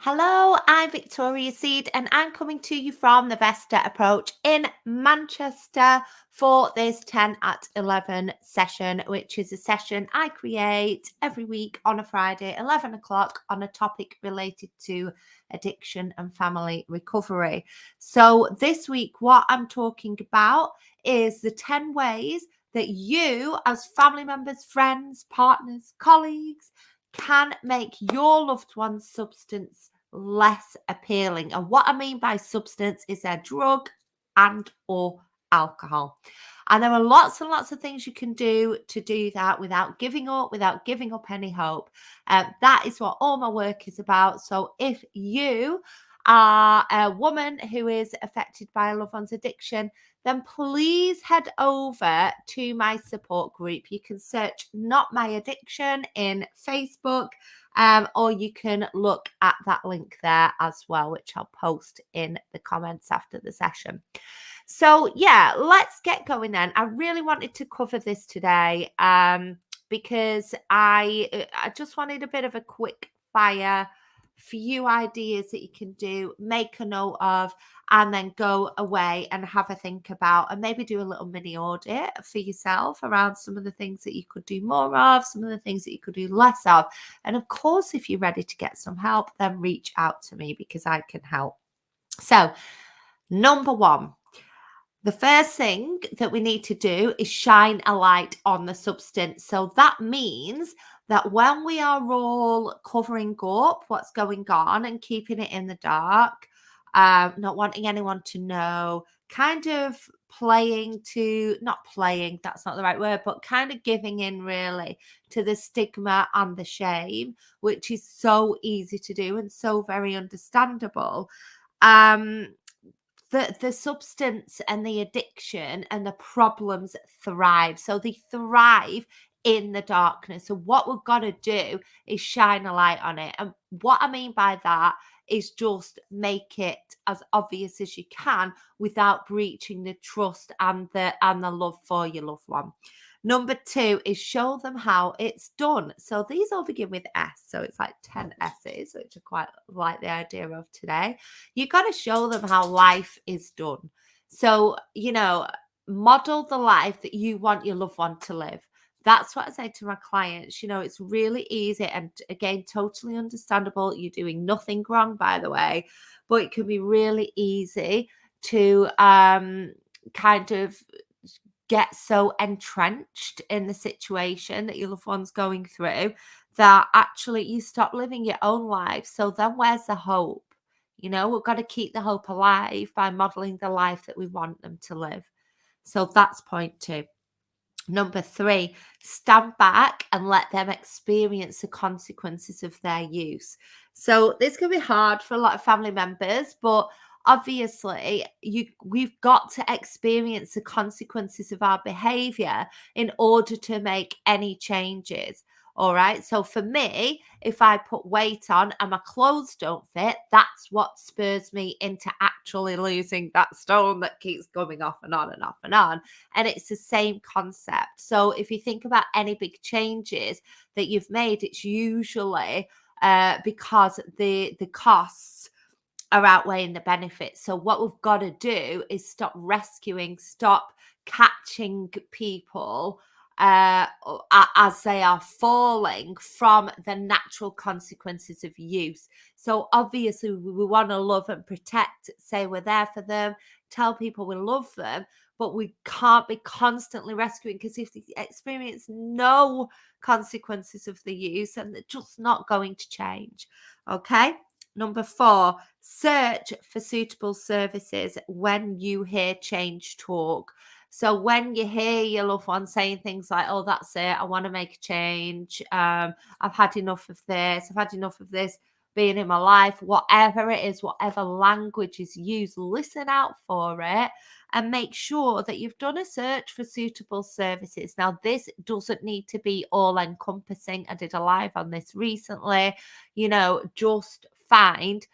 Hello, I'm Victoria Seed and I'm coming to you from the Vesta Approach in Manchester for this 10 at 11 session, which is a session I create every week on a Friday, 11 o'clock, on a topic related to addiction and family recovery. So this week, what I'm talking about is the 10 ways that you, as family members, friends, partners, colleagues, can make your loved one's substance less appealing. And what I mean by substance is their drug and or alcohol. And there are lots and lots of things you can do to do that without giving up any hope. That is what all my work is about. So if you are a woman who is affected by a loved one's addiction, then please head over to my support group. You can search Not My Addiction in Facebook, or you can look at that link there as well, which I'll post in the comments after the session. So yeah, let's get going then. I really wanted to cover this today because I just wanted a bit of a quick fire few ideas that you can do, make a note of, and then go away and have a think about, and maybe do a little mini audit for yourself around some of the things that you could do more of, some of the things that you could do less of. And of course, if you're ready to get some help, then reach out to me because I can help. So, number one, the first thing that we need to do is shine a light on the substance. So that means that when we are all covering up what's going on and keeping it in the dark, not wanting anyone to know, kind of not playing, that's not the right word, but kind of giving in really to the stigma and the shame, which is so easy to do and so very understandable. The substance and the addiction and the problems thrive. So they thrive in the darkness. So what we've got to do is shine a light on it. And what I mean by that is just make it as obvious as you can without breaching the trust and the love for your loved one. Number two is show them how it's done. So these all begin with S. So it's like 10 S's, which I quite like the idea of today. You got to show them how life is done. So, model the life that you want your loved one to live. That's what I say to my clients. It's really easy and again, totally understandable. You're doing nothing wrong, by the way, but it can be really easy to kind of get so entrenched in the situation that your loved one's going through that actually you stop living your own life. So then where's the hope? We've got to keep the hope alive by modeling the life that we want them to live. So that's point two. Number three, stand back and let them experience the consequences of their use. So this can be hard for a lot of family members, but obviously we've got to experience the consequences of our behavior in order to make any changes. All right. So for me, if I put weight on and my clothes don't fit, that's what spurs me into actually losing that stone that keeps coming off and on and off and on. And it's the same concept. So if you think about any big changes that you've made, it's usually because the costs are outweighing the benefits. So what we've got to do is stop catching people as they are falling from the natural consequences of use. So obviously we want to love and protect, say we're there for them, tell people we love them, but we can't be constantly rescuing, because if they experience no consequences of the use, then they're just not going to change. Okay. Number four, search for suitable services when you hear change talk. So when you hear your loved one saying things like, oh, that's it, I want to make a change, I've had enough of this, I've had enough of this being in my life, whatever it is, whatever language is used, listen out for it and make sure that you've done a search for suitable services. Now, this doesn't need to be all encompassing. I did a live on this recently. Just find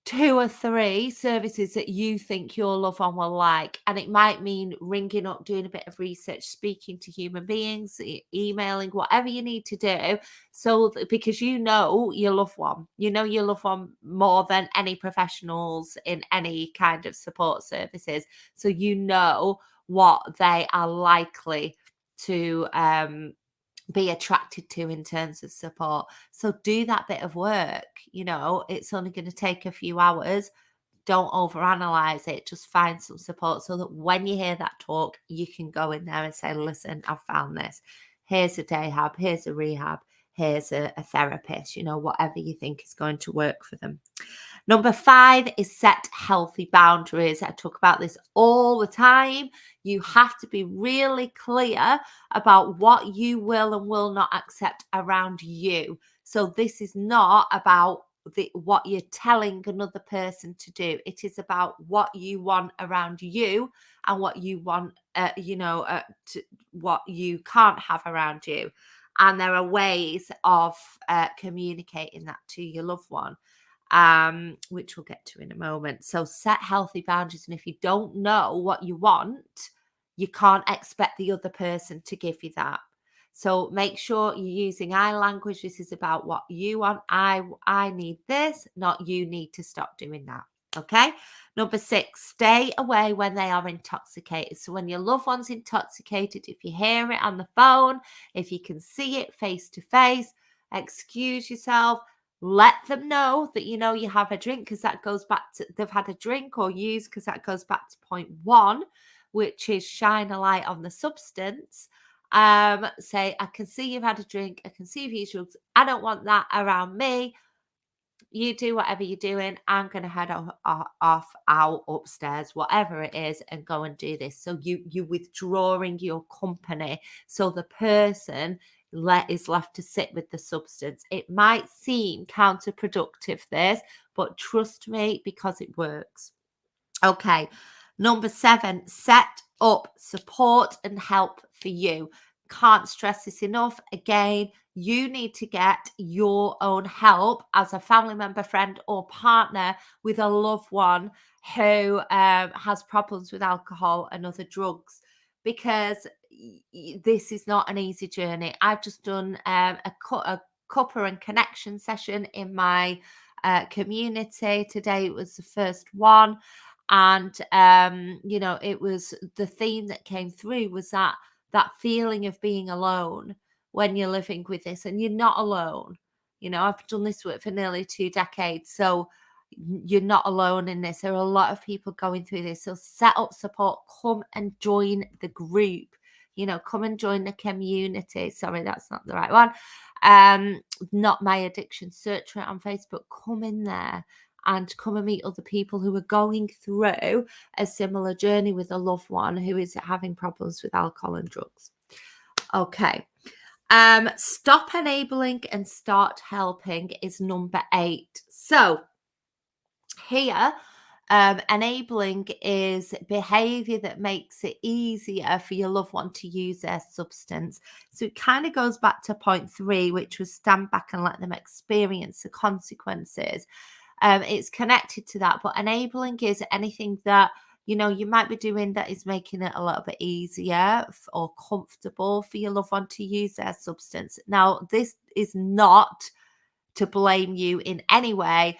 2 or 3 services that you think your loved one will like. And it might mean ringing up, doing a bit of research, speaking to human beings, emailing, whatever you need to do. So because you know your loved one, you know your loved one more than any professionals in any kind of support services. So you know what they are likely to be attracted to in terms of support. So do that bit of work. It's only going to take a few hours. Don't overanalyze it. Just find some support so that when you hear that talk, you can go in there and say, listen, I've found this. Here's a day hub, here's a rehab, here's a therapist, whatever you think is going to work for them. Number 5 is set healthy boundaries. I talk about this all the time. You have to be really clear about what you will and will not accept around you. So this is not about what you're telling another person to do. It is about what you want around you and what you want, what you can't have around you. And there are ways of communicating that to your loved one, which we'll get to in a moment. So set healthy boundaries. And if you don't know what you want, you can't expect the other person to give you that. So make sure you're using I language. This is about what you want. I need this, not you need to stop doing that. Okay. Number 6, stay away when they are intoxicated. So when your loved one's intoxicated, if you hear it on the phone, if you can see it face to face, excuse yourself. Let them know that you have a drink, because that goes back to they've had a drink, or use, because that goes back to point 1, which is shine a light on the substance. Say, I can see you've had a drink, I can see you've used drugs, I don't want that around me. You do whatever you're doing. I'm going to head off out upstairs, whatever it is, and go and do this. So you're withdrawing your company, so the person is left to sit with the substance. It might seem counterproductive, this, but trust me, because it works. Okay. Number 7, set up support and help for you. Can't stress this enough. Again, you need to get your own help as a family member, friend, or partner with a loved one who has problems with alcohol and other drugs, because this is not an easy journey. I've just done a cuppa and connection session in my community. Today it was the first one. And it was the theme that came through was that feeling of being alone when you're living with this, and you're not alone. I've done this work for nearly 2 decades, so you're not alone in this. There are a lot of people going through this. So set up support. Come and join the group. Come and join the community. Sorry, that's not the right one. Not My Addiction. Search for it on Facebook. Come in there and come and meet other people who are going through a similar journey with a loved one who is having problems with alcohol and drugs. Okay. Stop enabling and start helping is number 8. So here, enabling is behavior that makes it easier for your loved one to use their substance. So it kind of goes back to point 3, which was stand back and let them experience the consequences. It's connected to that, but enabling is anything that you might be doing that is making it a little bit easier or comfortable for your loved one to use their substance. Now, this is not to blame you in any way.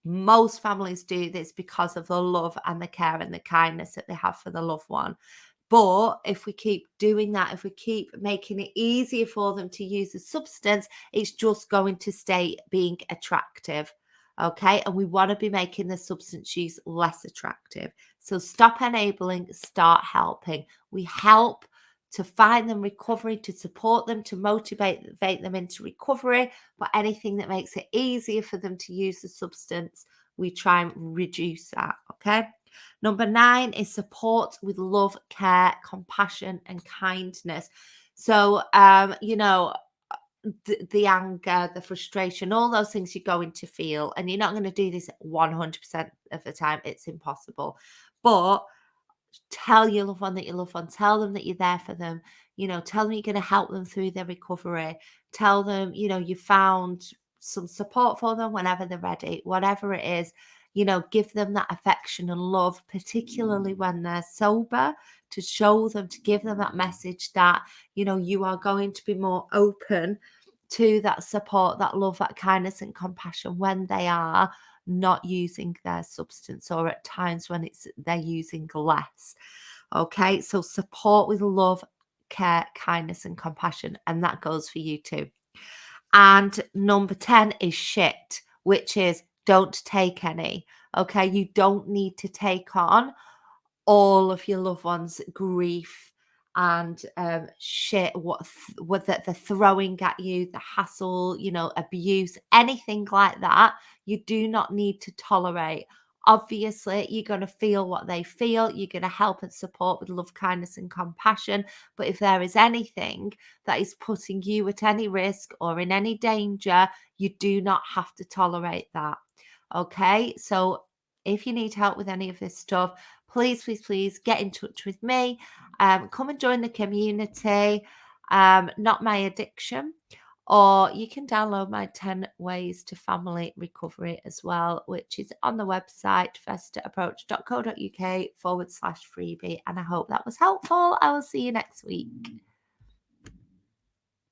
Most families do this because of the love and the care and the kindness that they have for the loved one. But if we keep doing that, if we keep making it easier for them to use the substance, it's just going to stay being attractive. Okay. And we want to be making the substance use less attractive. So stop enabling, start helping. We help to find them recovery, to support them, to motivate them into recovery. But anything that makes it easier for them to use the substance, we try and reduce that. Okay. Number 9 is support with love, care, compassion, and kindness. So, the anger, the frustration, all those things you're going to feel, and you're not going to do this 100% of the time. It's impossible. But tell your loved one that you love one. Tell them that you're there for them. Tell them you're going to help them through their recovery. Tell them, you found some support for them whenever they're ready, whatever it is. give them that affection and love, particularly when they're sober, to show them, to give them that message that, you are going to be more open to that support, that love, that kindness and compassion when they are not using their substance, or at times when they're using less. Okay, so support with love, care, kindness and compassion, and that goes for you too. And number 10 is shit, which is don't take any. Okay, you don't need to take on all of your loved ones' grief and shit, what that they're throwing at you, the hassle, abuse, anything like that. You do not need to tolerate. Obviously, you're going to feel what they feel. You're going to help and support with love, kindness, and compassion. But if there is anything that is putting you at any risk or in any danger, you do not have to tolerate that. Okay, so if you need help with any of this stuff, please get in touch with me. Come and join the community. Not My Addiction. Or you can download my 10 Ways to Family Recovery as well, which is on the website festaapproach.co.uk/freebie. And I hope that was helpful. I will see you next week.